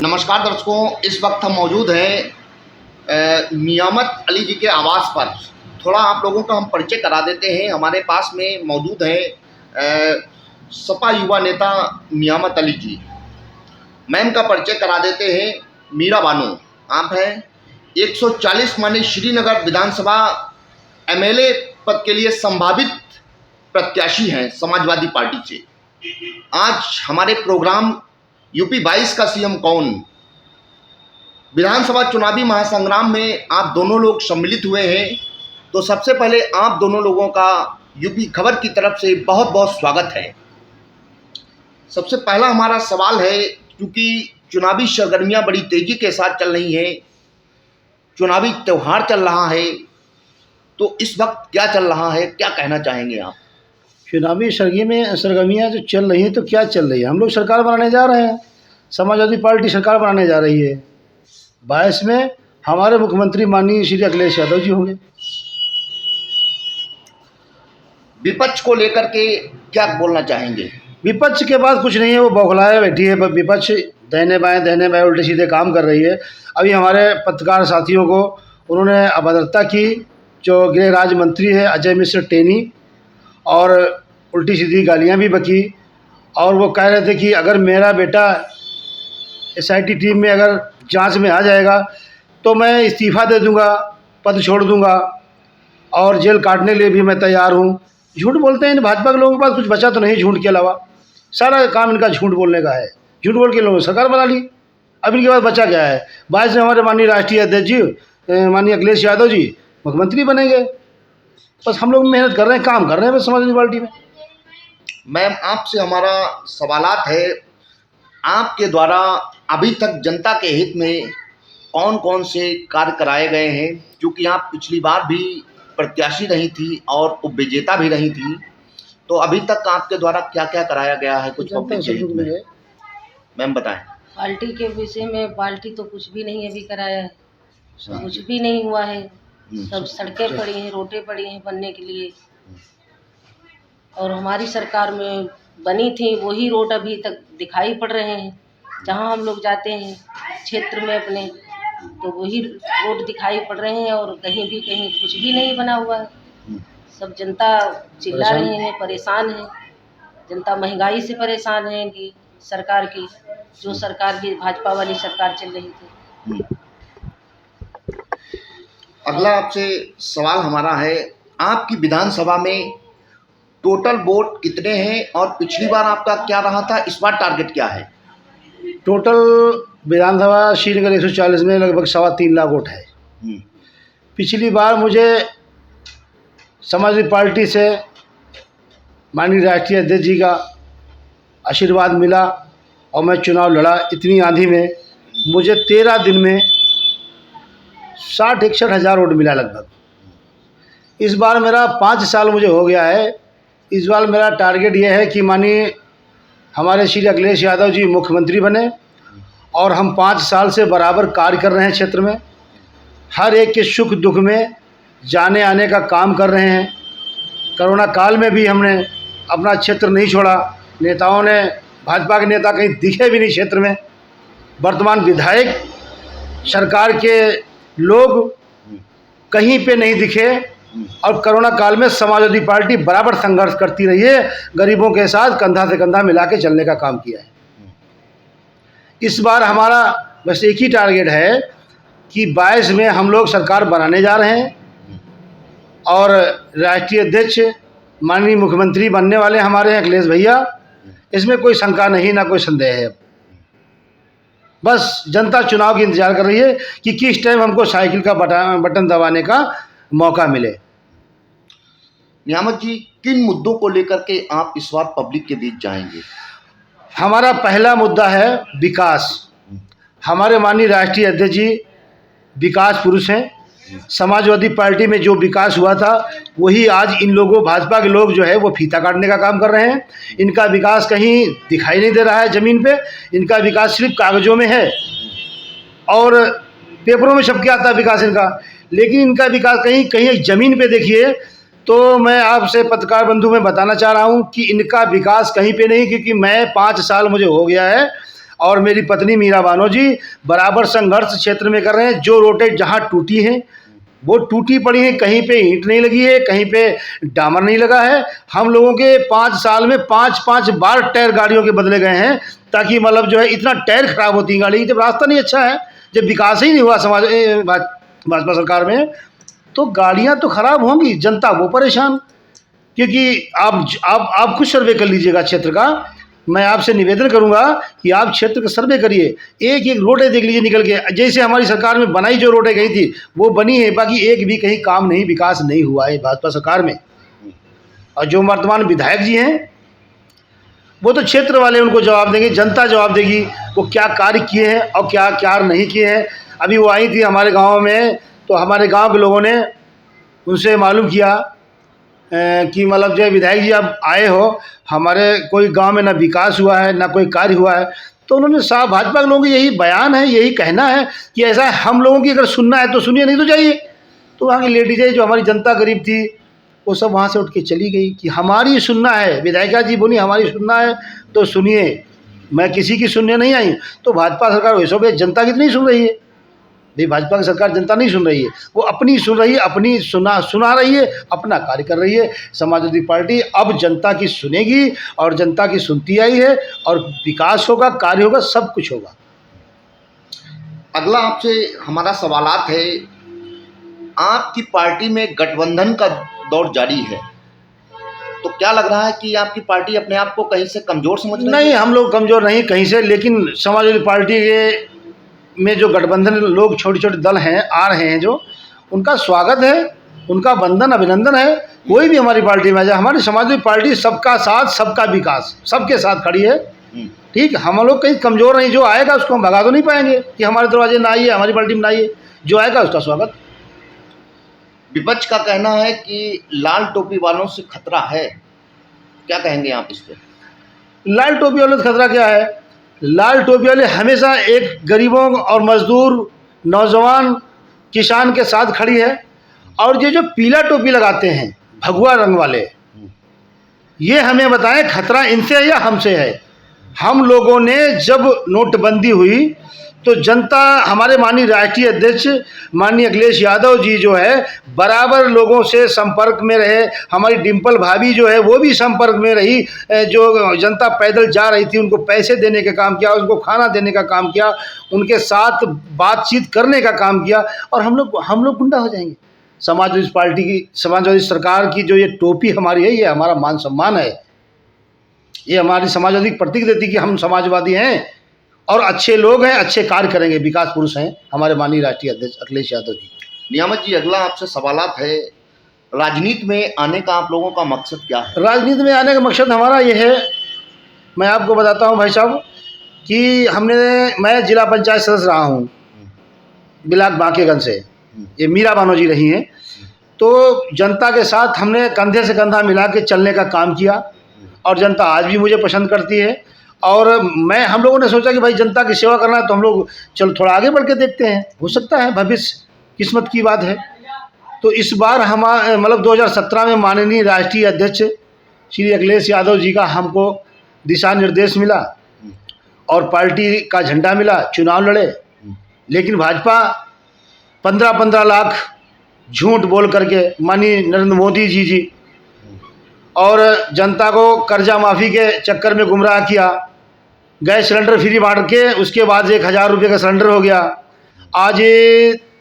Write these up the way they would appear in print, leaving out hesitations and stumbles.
नमस्कार दर्शकों, इस वक्त हम मौजूद हैं नियामत अली जी के आवास पर। थोड़ा आप लोगों का हम परिचय करा देते हैं। हमारे पास में मौजूद हैं सपा युवा नेता नियामत अली जी। मैम का परिचय करा देते हैं। मीरा बानो आप हैं 140 मानी श्रीनगर विधानसभा एमएलए पद के लिए संभावित प्रत्याशी हैं समाजवादी पार्टी से। आज हमारे प्रोग्राम यूपी 22 का सीएम कौन विधानसभा चुनावी महासंग्राम में आप दोनों लोग सम्मिलित हुए हैं। तो सबसे पहले आप दोनों लोगों का यूपी खबर की तरफ से बहुत बहुत स्वागत है। सबसे पहला हमारा सवाल है, क्योंकि चुनावी सरगर्मियां बड़ी तेजी के साथ चल रही हैं, चुनावी त्यौहार चल रहा है, तो इस वक्त क्या चल रहा है, क्या कहना चाहेंगे आप? चुनावी सरगर्मियाँ जो चल रही हैं तो क्या चल रही है, हम लोग सरकार बनाने जा रहे हैं। समाजवादी पार्टी सरकार बनाने जा रही है। 22 में हमारे मुख्यमंत्री माननीय श्री अखिलेश यादव जी होंगे। विपक्ष को लेकर के क्या बोलना चाहेंगे? विपक्ष के पास कुछ नहीं है, वो बौखलाए बैठी है। विपक्ष दाहिने बाएं उल्टे सीधे काम कर रही है। अभी हमारे पत्रकार साथियों को उन्होंने अभद्रता की, जो गृह राज्य मंत्री है अजय मिश्र टेनी, और उल्टी सीधी गालियां भी बकी। और वो कह रहे थे कि अगर मेरा बेटा एसआईटी टीम में अगर जांच में आ जाएगा तो मैं इस्तीफ़ा दे दूंगा, पद छोड़ दूंगा और जेल काटने के लिए भी मैं तैयार हूं। झूठ बोलते हैं इन भाजपा के लोगों के पास कुछ बचा तो नहीं झूठ के अलावा। सारा काम इनका झूठ बोलने का है। झूठ बोल के लोगों ने सरकार बना ली। अब इनके पास बचा क्या है? 22 में हमारे माननीय राष्ट्रीय अध्यक्ष जी माननीय अखिलेश यादव जी मुख्यमंत्री बनेंगे। बस हम लोग मेहनत कर रहे हैं, काम कर रहे हैं बस समाजवादी पार्टी में। मैम, आपसे हमारा सवालात है, आपके द्वारा अभी तक जनता के हित में कौन कौन से कार्य कराए गए हैं? क्योंकि आप पिछली बार भी प्रत्याशी रही थी और उपविजेता भी रही थी, तो अभी तक आपके द्वारा क्या क्या कराया गया है कुछ पब्लिक के हित में? मैम बताएं। पार्टी के विषय में पार्टी तो कुछ भी नहीं अभी कराया है, कुछ भी नहीं हुआ है। सब सड़कें पड़ी हैं, रोडें पड़ी हैं बनने के लिए, और हमारी सरकार में बनी थी वही रोड अभी तक दिखाई पड़ रहे हैं। जहां हम लोग जाते हैं क्षेत्र में अपने, तो वही रोड दिखाई पड़ रहे हैं, और कहीं कुछ भी नहीं बना हुआ है। सब जनता चिल्ला रहे हैं, परेशान है। जनता महंगाई से परेशान है इनकी सरकार की, जो सरकार की भाजपा वाली सरकार चल रही थी। अगला आपसे सवाल हमारा है, आपकी विधानसभा में टोटल वोट कितने हैं और पिछली बार आपका क्या रहा था, इस बार टारगेट क्या है? टोटल विधानसभा श्रीनगर 140 में लगभग 3.25 लाख वोट है। पिछली बार मुझे समाजवादी पार्टी से माननीय राष्ट्रीय अध्यक्ष जी का आशीर्वाद मिला और मैं चुनाव लड़ा। इतनी आंधी में मुझे 13 दिन में 60-61 हज़ार वोट मिला लगभग। इस बार मेरा 5 साल मुझे हो गया है। इस बार मेरा टारगेट ये है कि माननीय हमारे श्री अखिलेश यादव जी मुख्यमंत्री बने, और हम 5 साल से बराबर कार्य कर रहे हैं क्षेत्र में। हर एक के सुख दुख में जाने आने का काम कर रहे हैं। कोरोना काल में भी हमने अपना क्षेत्र नहीं छोड़ा। नेताओं ने, भाजपा के नेता कहीं दिखे भी नहीं क्षेत्र में। वर्तमान विधायक सरकार के लोग कहीं पे नहीं दिखे, और कोरोना काल में समाजवादी पार्टी बराबर संघर्ष करती रही है, गरीबों के साथ कंधा से कंधा मिला के चलने का काम किया है। इस बार हमारा बस एक ही टारगेट है कि 22 में हम लोग सरकार बनाने जा रहे हैं, और राष्ट्रीय अध्यक्ष माननीय मुख्यमंत्री बनने वाले हमारे हैं अखिलेश भैया। इसमें कोई शंका नहीं, ना कोई संदेह है। बस जनता चुनाव की इंतजार कर रही है कि किस टाइम हमको साइकिल का बटन दबाने का मौका मिले। नियामत जी, किन मुद्दों को लेकर के आप इस बार पब्लिक के बीच जाएंगे? हमारा पहला मुद्दा है विकास। हमारे माननीय राष्ट्रीय अध्यक्ष जी विकास पुरुष हैं। समाजवादी पार्टी में जो विकास हुआ था वही आज इन लोगों, भाजपा के लोग जो है वो फीता काटने का काम कर रहे हैं। इनका विकास कहीं दिखाई नहीं दे रहा है ज़मीन पे। इनका विकास सिर्फ कागज़ों में है और पेपरों में छप के आता है विकास इनका, लेकिन इनका विकास कहीं ज़मीन पे देखिए तो मैं आपसे पत्रकार बंधु में बताना चाह रहा हूँ कि इनका विकास कहीं पे नहीं। क्योंकि मैं 5 साल मुझे हो गया है और मेरी पत्नी मीरा बानो जी बराबर संघर्ष क्षेत्र में कर रहे हैं। जो रोडें जहाँ टूटी हैं वो टूटी पड़ी हैं, कहीं पे ईंट नहीं लगी है, कहीं पे डामर नहीं लगा है। हम लोगों के 5 साल में 5-5 बार टायर गाड़ियों के बदले गए हैं, ताकि मतलब जो है इतना टायर खराब होती है गाड़ी, जब रास्ता नहीं अच्छा है, जब विकास ही नहीं हुआ भाजपा सरकार में, तो गाड़ियाँ तो खराब होंगी, जनता वो परेशान। क्योंकि आप खुद सर्वे कर लीजिएगा क्षेत्र का। मैं आपसे निवेदन करूंगा कि आप क्षेत्र का सर्वे करिए, एक एक रोडें देख लीजिए निकल के। जैसे हमारी सरकार में बनाई जो रोडें गई थी वो बनी है, बाकी एक भी कहीं काम नहीं, विकास नहीं हुआ है भाजपा सरकार में। और जो वर्तमान विधायक जी हैं वो तो क्षेत्र वाले उनको जवाब देंगे, जनता जवाब देगी वो क्या कार्य किए हैं और क्या क्या नहीं किए हैं। अभी वो आई थी हमारे गाँव में, तो हमारे गाँव के लोगों ने उनसे मालूम किया कि मतलब जो विधायक जी आप आए हो, हमारे कोई गांव में ना विकास हुआ है ना कोई कार्य हुआ है। तो उन्होंने साहब भाजपा के लोगों की यही बयान है, यही कहना है कि ऐसा है, हम लोगों की अगर सुनना है तो सुनिए, नहीं तो जाइए। तो वहाँ की लेडीजें जो हमारी जनता गरीब थी वो सब वहाँ से उठ के चली गई कि हमारी सुनना है, विधायिका जी बोली हमारी सुनना है तो सुनिए, मैं किसी की सुनने नहीं आई। तो भाजपा सरकार वैसे भी जनता की तो नहीं सुन रही है भाई, भाजपा की सरकार जनता नहीं सुन रही है, वो अपनी सुन रही है, अपनी सुना रही है, अपना कार्य कर रही है। समाजवादी पार्टी अब जनता की सुनेगी और जनता की सुनती आई है, और विकास होगा, कार्य होगा, सब कुछ होगा। अगला आपसे हमारा सवालात है, आपकी पार्टी में गठबंधन का दौर जारी है, तो क्या लग रहा है कि आपकी पार्टी अपने आप को कहीं से कमज़ोर समझ रही है? नहीं, हम लोग कमज़ोर नहीं कहीं से, लेकिन समाजवादी पार्टी के में जो गठबंधन लोग छोटे छोटे दल हैं आ रहे हैं, जो उनका स्वागत है, उनका वंदन अभिनंदन है। कोई भी हमारी पार्टी में आ जाए, हमारी समाजवादी पार्टी सबका साथ सबका विकास सबके साथ खड़ी है। ठीक, हम लोग कहीं कमज़ोर नहीं, जो आएगा उसको हम भगा तो नहीं पाएंगे कि हमारे दरवाजे ना आइए, हमारी पार्टी में ना आइए, जो आएगा उसका स्वागत। विपक्ष का कहना है कि लाल टोपी वालों से खतरा है, क्या कहेंगे आप इस पर? लाल टोपी वालों से खतरा क्या है? लाल टोपी वाले हमेशा एक गरीबों और मजदूर, नौजवान, किसान के साथ खड़ी है। और ये जो पीला टोपी लगाते हैं भगवा रंग वाले, ये हमें बताएं खतरा इनसे है या हमसे है? हम लोगों ने जब नोटबंदी हुई तो जनता, हमारे माननीय राष्ट्रीय अध्यक्ष माननीय अखिलेश यादव जी जो है बराबर लोगों से संपर्क में रहे। हमारी डिम्पल भाभी जो है वो भी संपर्क में रही, जो जनता पैदल जा रही थी उनको पैसे देने का काम किया, उनको खाना देने का काम किया, उनके साथ बातचीत करने का काम किया। और हम लोग गुंडा हो जाएंगे? समाजवादी पार्टी की, समाजवादी सरकार की जो ये टोपी हमारी है, ये हमारा मान सम्मान है, ये हमारी समाजवादी प्रतीक देती कि हम समाजवादी हैं और अच्छे लोग हैं, अच्छे कार्य करेंगे, विकास पुरुष हैं हमारे माननीय राष्ट्रीय अध्यक्ष अखिलेश यादव जी। नियामत जी, अगला आपसे सवालात है, राजनीति में आने का आप लोगों का मकसद क्या है? राजनीति में आने का मकसद हमारा ये है, मैं आपको बताता हूँ भाई साहब, कि मैं जिला पंचायत सदस्य रहा हूँ बिलाक बांकेगंज से, ये मीरा बानो जी रही हैं। तो जनता के साथ हमने कंधे से कंधा मिला के चलने का काम किया, और जनता आज भी मुझे पसंद करती है। और हम लोगों ने सोचा कि भाई जनता की सेवा करना है तो हम लोग चलो थोड़ा आगे बढ़ के देखते हैं, हो सकता है भविष्य, किस्मत की बात है। तो इस बार मतलब 2017 में माननीय राष्ट्रीय अध्यक्ष श्री अखिलेश यादव जी का हमको दिशा निर्देश मिला और पार्टी का झंडा मिला, चुनाव लड़े। लेकिन भाजपा 15-15 लाख झूठ बोल करके माननीय नरेंद्र मोदी जी और जनता को कर्जा माफ़ी के चक्कर में गुमराह किया। गैस सिलेंडर फ्री बांट के उसके बाद 1000 रुपये का सिलेंडर हो गया। आज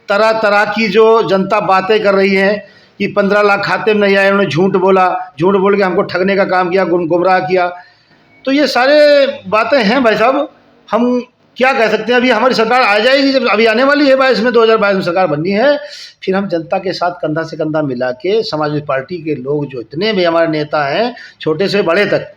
तरह तरह की जो जनता बातें कर रही है कि 15 लाख खाते में नहीं आए, उन्होंने झूठ बोल के हमको ठगने का काम किया, गुमराह किया। तो ये सारे बातें हैं भाई साहब, हम क्या कह सकते हैं। अभी हमारी सरकार आ जाएगी, जब अभी आने वाली है 22 में, 2022 में सरकार बननी है, फिर हम जनता के साथ कंधा से कंधा मिला के समाजवादी पार्टी के लोग जो इतने भी हमारे नेता हैं, छोटे से बड़े तक,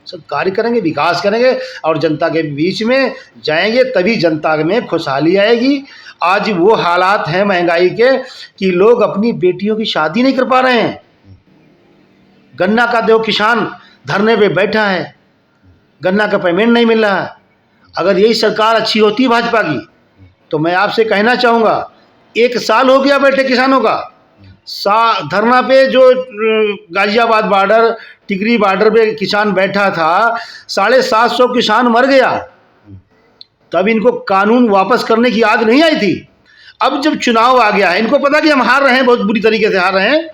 सब कार्य करेंगे, विकास करेंगे और जनता के बीच में जाएंगे, तभी जनता में खुशहाली आएगी। आज वो हालात हैं महंगाई के कि लोग अपनी बेटियों की शादी नहीं कर पा रहे हैं। गन्ना का देखो, किसान धरने पे बैठा है, गन्ना का पेमेंट नहीं मिल रहा है। अगर यही सरकार अच्छी होती भाजपा की, तो मैं आपसे कहना चाहूँगा, 1 साल हो गया बैठे किसानों का धरना पे। जो गाजियाबाद बॉर्डर, टिकरी बॉर्डर पे किसान बैठा था, 750 किसान मर गया। तब इनको कानून वापस करने की याद नहीं आई थी। अब जब चुनाव आ गया है, इनको पता कि हम हार रहे हैं, बहुत बुरी तरीके से हार रहे हैं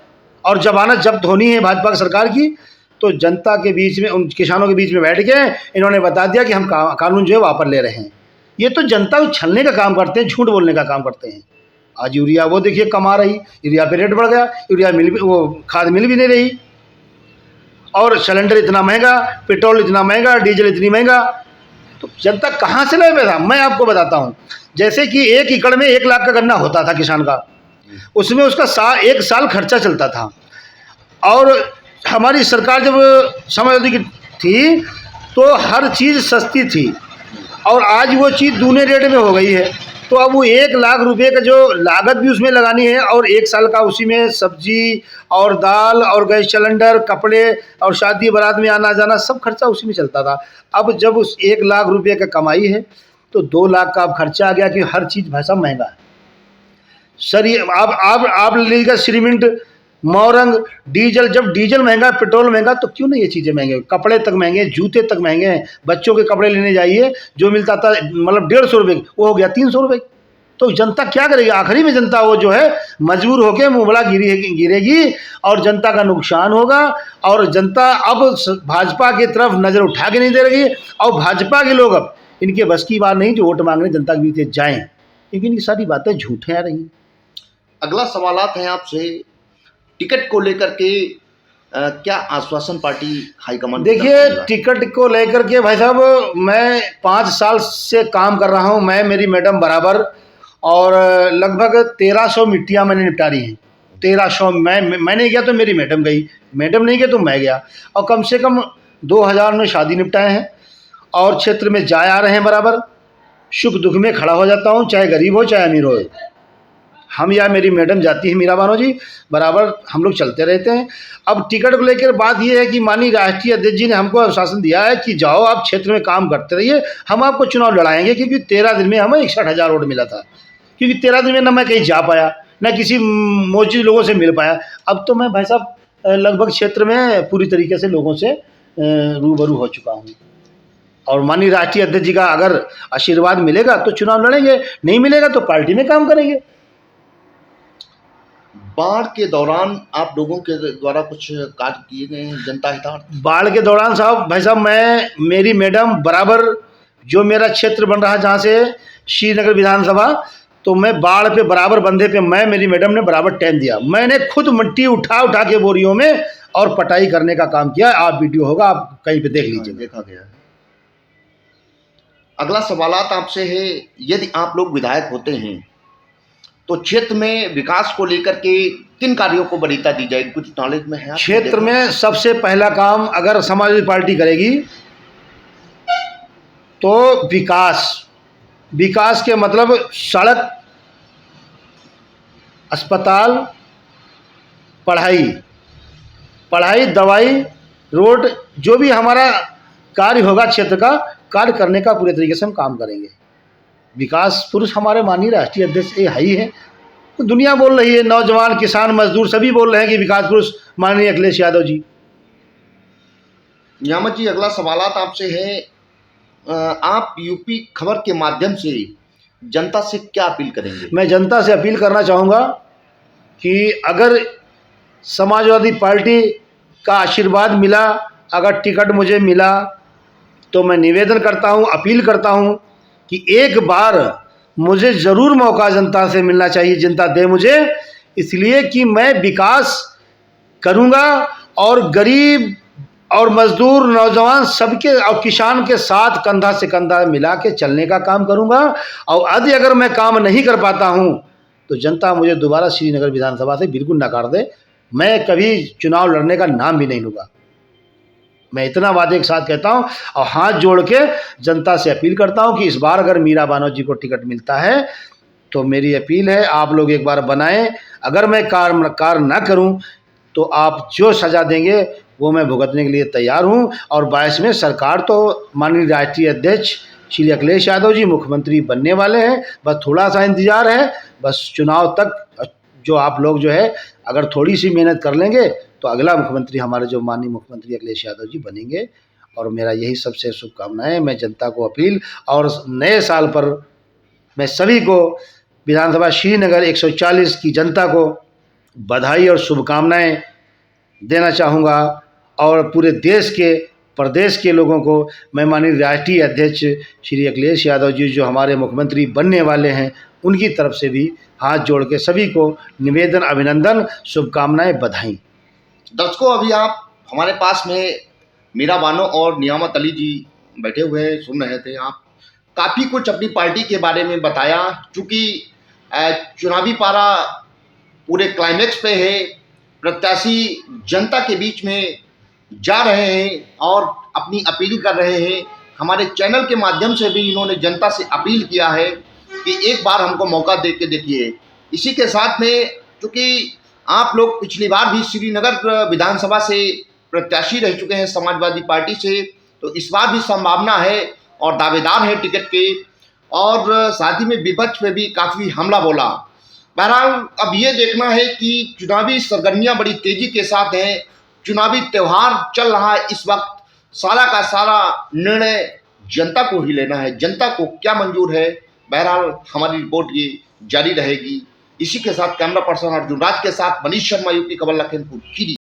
और जमानत जब्त होनी है भाजपा की सरकार की, तो जनता के बीच में, उन किसानों के बीच में बैठ के इन्होंने बता दिया कि हम कानून जो है वापस ले रहे हैं। ये तो जनता को छलने का काम करते हैं, झूठ बोलने का काम करते हैं। आज यूरिया वो देखिए कमा रही, यूरिया पे रेट बढ़ गया, यूरिया वो खाद मिल भी नहीं रही, और सिलेंडर इतना महंगा, पेट्रोल इतना महंगा, डीजल इतनी महंगा, तो जनता कहाँ से लाए पैसा? मैं आपको बताता हूँ, जैसे कि 1 एकड़ में 1 लाख का गन्ना होता था किसान का, उसमें उसका 1 साल खर्चा चलता था। और हमारी सरकार जब समाजवादी की थी तो हर चीज़ सस्ती थी, और आज वो चीज़ दूने रेट में हो गई है। तो अब वो 1 लाख रुपए का जो लागत भी उसमें लगानी है, और 1 साल का उसी में सब्जी और दाल और गैस सिलेंडर, कपड़े और शादी बारात में आना जाना सब खर्चा उसी में चलता था। अब जब उस 1 लाख रुपए का कमाई है तो 2 लाख का अब खर्चा आ गया कि हर चीज़ भाई साहब महंगा है। सर ये आप लीजिएगा सीमेंट, मोरंग, डीजल, जब डीजल महंगा, पेट्रोल महंगा, तो क्यों नहीं ये चीज़ें महंगे? कपड़े तक महंगे, जूते तक महंगे हैं। बच्चों के कपड़े लेने जाइए, जो मिलता था मतलब 150 रुपये, वो हो गया 300 रुपये। तो जनता क्या करेगी? आखिरी में जनता वो जो है मजबूर होकर मुंहबड़ा गिरेगी और जनता का नुकसान होगा। और जनता अब भाजपा की तरफ नज़र उठा के नहीं दे रही, और भाजपा के लोग अब इनके बस की बात नहीं जो वोट मांगने जनता के बीच जाएँ, क्योंकि इनकी सारी बातें झूठ आ रही। अगला सवालात है आपसे, टिकट को लेकर के क्या आश्वासन पार्टी हाईकमान? देखिए, टिकट को लेकर के भाई साहब मैं 5 साल से काम कर रहा हूं, मैं, मेरी मैडम बराबर, और लगभग 1300 मिट्टियां मैंने निपटारी हैं। 1300 मैं नहीं गया तो मेरी मैडम गई, मैडम नहीं गई तो मैं गया, और कम से कम 2000 में शादी निपटाए हैं, और क्षेत्र में जाए आ रहे हैं बराबर। सुख दुख में खड़ा हो जाता हूँ, चाहे गरीब हो चाहे अमीर हो। हम या मेरी मैडम जाती है मीरा बानो जी, बराबर हम लोग चलते रहते हैं। अब टिकट को लेकर बात ये है कि माननीय राष्ट्रीय अध्यक्ष जी ने हमको आश्वासन दिया है कि जाओ आप क्षेत्र में काम करते रहिए, हम आपको चुनाव लड़ाएंगे, क्योंकि 13 दिन में हमें 61,000 वोट मिला था, क्योंकि 13 दिन में ना मैं कहीं जा पाया, ना किसी मौजूद लोगों से मिल पाया। अब तो मैं भाई साहब लगभग क्षेत्र में पूरी तरीके से लोगों से रूबरू हो चुका हूँ, और माननीय राष्ट्रीय अध्यक्ष जी का अगर आशीर्वाद मिलेगा तो चुनाव लड़ेंगे, नहीं मिलेगा तो पार्टी में काम करेंगे। बाढ़ के दौरान आप लोगों के द्वारा कुछ कार्य किए गए हैं जनता हितार्थ? बाढ़ के दौरान साहब भाई साहब मैं, मेरी मैडम बराबर, जो मेरा क्षेत्र बन रहा है जहाँ से श्रीनगर विधानसभा, तो मैं बाढ़ पे बराबर बंधे पे मैं, मेरी मैडम ने बराबर टाइम दिया। मैंने खुद मिट्टी उठा के बोरियों में और पटाई करने का काम किया। आप वीडियो होगा, आप कहीं पे देख लीजिए, देखा गया है। अगला सवालात आपसे है, यदि आप लोग विधायक होते हैं तो क्षेत्र में विकास को लेकर के किन कार्यों को वरीयता दी जाएगी? कुछ नॉलेज में है? क्षेत्र में सबसे पहला काम अगर समाजवादी पार्टी करेगी तो विकास के मतलब सड़क, अस्पताल, पढ़ाई, दवाई, रोड, जो भी हमारा कार्य होगा क्षेत्र का कार्य करने का पूरे तरीके से हम काम करेंगे। विकास पुरुष हमारे माननीय राष्ट्रीय अध्यक्ष ये है ही है, तो दुनिया बोल रही है, नौजवान, किसान, मजदूर सभी बोल रहे हैं कि विकास पुरुष माननीय अखिलेश यादव जी। नियामत जी, अगला सवालात आपसे है, आप यूपी खबर के माध्यम से जनता से क्या अपील करेंगे? मैं जनता से अपील करना चाहूँगा कि अगर समाजवादी पार्टी का आशीर्वाद मिला, अगर टिकट मुझे मिला, तो मैं निवेदन करता हूँ, अपील करता हूँ कि एक बार मुझे ज़रूर मौका जनता से मिलना चाहिए, जनता दे मुझे, इसलिए कि मैं विकास करूँगा और गरीब और मजदूर, नौजवान सबके और किसान के साथ कंधा से कंधा मिला के चलने का काम करूँगा। और यदि अगर मैं काम नहीं कर पाता हूँ तो जनता मुझे दोबारा श्रीनगर विधानसभा से बिल्कुल नकार दे, मैं कभी चुनाव लड़ने का नाम भी नहीं लूँगा। मैं इतना वादे के साथ कहता हूं और हाथ जोड़ के जनता से अपील करता हूं कि इस बार अगर मीरा बानो जी को टिकट मिलता है तो मेरी अपील है आप लोग एक बार बनाएं। अगर मैं कार्य ना करूं तो आप जो सज़ा देंगे वो मैं भुगतने के लिए तैयार हूं। और 22 में सरकार तो माननीय राष्ट्रीय अध्यक्ष श्री अखिलेश यादव जी मुख्यमंत्री बनने वाले हैं, बस थोड़ा सा इंतजार है। बस चुनाव तक जो आप लोग जो है अगर थोड़ी सी मेहनत कर लेंगे तो अगला मुख्यमंत्री हमारे जो माननीय मुख्यमंत्री अखिलेश यादव जी बनेंगे। और मेरा यही सबसे शुभकामनाएं। मैं जनता को अपील और नए साल पर मैं सभी को विधानसभा श्रीनगर 140 की जनता को बधाई और शुभकामनाएं देना चाहूँगा और पूरे देश के प्रदेश के लोगों को मैं माननीय राष्ट्रीय अध्यक्ष श्री अखिलेश यादव जी जो हमारे मुख्यमंत्री बनने वाले हैं उनकी तरफ से भी हाथ जोड़ के सभी को निवेदन, अभिनंदन, शुभकामनाएं, बधाई। दर्शकों, अभी आप हमारे पास में मीरा बानो और नियामत अली जी बैठे हुए हैं, सुन रहे थे। आप काफ़ी कुछ अपनी पार्टी के बारे में बताया। चूँकि चुनावी पारा पूरे क्लाइमेक्स पे है, प्रत्याशी जनता के बीच में जा रहे हैं और अपनी अपील कर रहे हैं। हमारे चैनल के माध्यम से भी इन्होंने जनता से अपील किया है कि एक बार हमको मौका दे के देखिए। इसी के साथ में चूँकि आप लोग पिछली बार भी श्रीनगर विधानसभा से प्रत्याशी रह चुके हैं समाजवादी पार्टी से, तो इस बार भी संभावना है और दावेदार है टिकट के, और साथ ही में विपक्ष पे भी काफ़ी हमला बोला। बहरहाल अब ये देखना है कि चुनावी सरगर्मियाँ बड़ी तेज़ी के साथ हैं, चुनावी त्यौहार चल रहा है इस वक्त। सारा का सारा निर्णय जनता को ही लेना है, जनता को क्या मंजूर है। बहरहाल हमारी रिपोर्ट ये जारी रहेगी। इसी के साथ कैमरा पर्सन अर्जुन राज के साथ मनीष शर्मा, यूपी खबर, लखीमपुर खीरी।